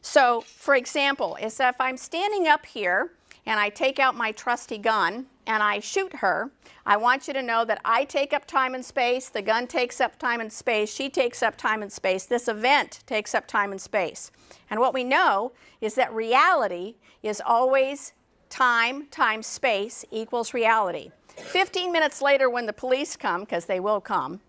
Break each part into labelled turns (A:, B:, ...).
A: So, for example, is if I'm standing up here and I take out my trusty gun and I shoot her, I want you to know that I take up time and space, the gun takes up time and space, she takes up time and space, this event takes up time and space. And what we know is that reality is always time times space equals reality. 15 minutes later when the police come, because they will come,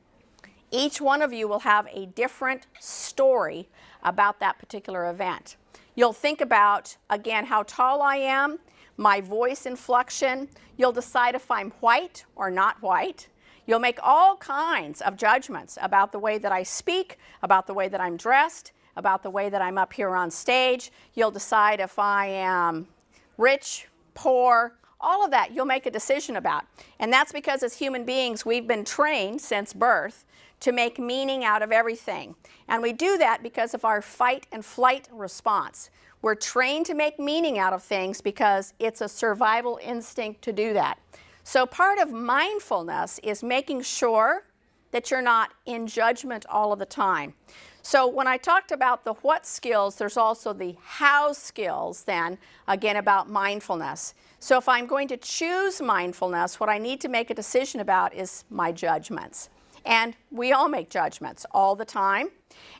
A: each one of you will have a different story about that particular event. You'll think about, again, how tall I am, my voice inflection. You'll decide if I'm white or not white. You'll make all kinds of judgments about the way that I speak, about the way that I'm dressed, about the way that I'm up here on stage. You'll decide if I am rich, poor, all of that you'll make a decision about. And that's because as human beings, we've been trained since birth to make meaning out of everything. And we do that because of our fight and flight response. We're trained to make meaning out of things because it's a survival instinct to do that. So part of mindfulness is making sure that you're not in judgment all of the time. So when I talked about the what skills, there's also the how skills then, again, about mindfulness. So if I'm going to choose mindfulness, what I need to make a decision about is my judgments. And we all make judgments all the time.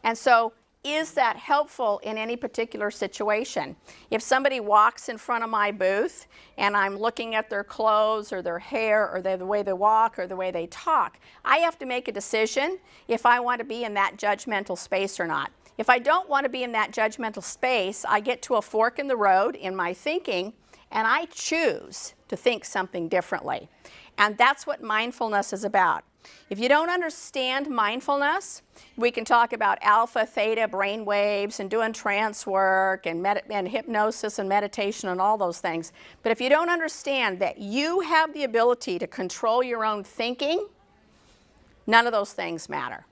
A: And so is that helpful in any particular situation? If somebody walks in front of my booth and I'm looking at their clothes or their hair or the way they walk or the way they talk, I have to make a decision if I want to be in that judgmental space or not. If I don't want to be in that judgmental space, I get to a fork in the road in my thinking and I choose to think something differently. And that's what mindfulness is about. If you don't understand mindfulness, we can talk about alpha, theta, brain waves, and doing trance work, and hypnosis and meditation and all those things. But if you don't understand that you have the ability to control your own thinking, none of those things matter.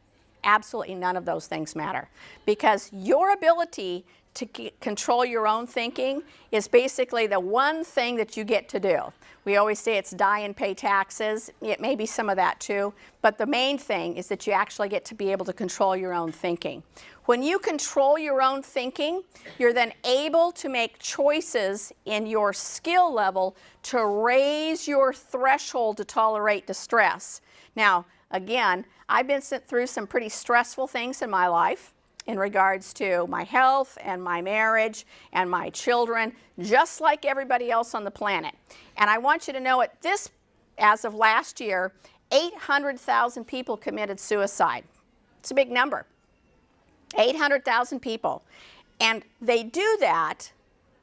A: Absolutely none of those things matter. Because your ability to control your own thinking is basically the one thing that you get to do. We always say it's die and pay taxes. It may be some of that too, but the main thing is that you actually get to be able to control your own thinking. When you control your own thinking, you're then able to make choices in your skill level to raise your threshold to tolerate distress. Now, again, I've been through some pretty stressful things in my life in regards to my health and my marriage and my children, just like everybody else on the planet. And I want you to know as of last year, 800,000 people committed suicide. It's a big number. 800,000 people. And they do that,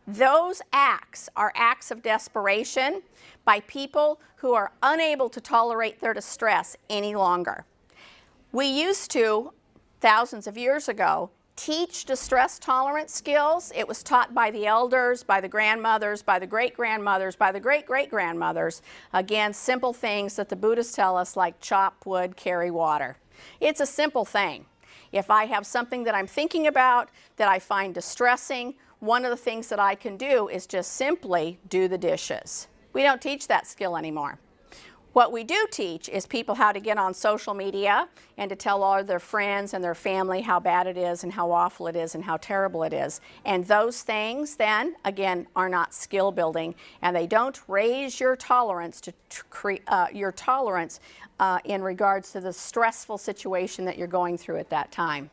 A: those acts are acts of desperation by people who are unable to tolerate their distress any longer. We used to, thousands of years ago, teach distress tolerance skills. It was taught by the elders, by the grandmothers, by the great-grandmothers, by the great-great-grandmothers. Again, simple things that the Buddhists tell us, like chop wood, carry water. It's a simple thing. If I have something that I'm thinking about that I find distressing, one of the things that I can do is just simply do the dishes. We don't teach that skill anymore. What we do teach is people how to get on social media and to tell all their friends and their family how bad it is and how awful it is and how terrible it is. And those things then, again, are not skill building, and they don't raise your tolerance in regards to the stressful situation that you're going through at that time.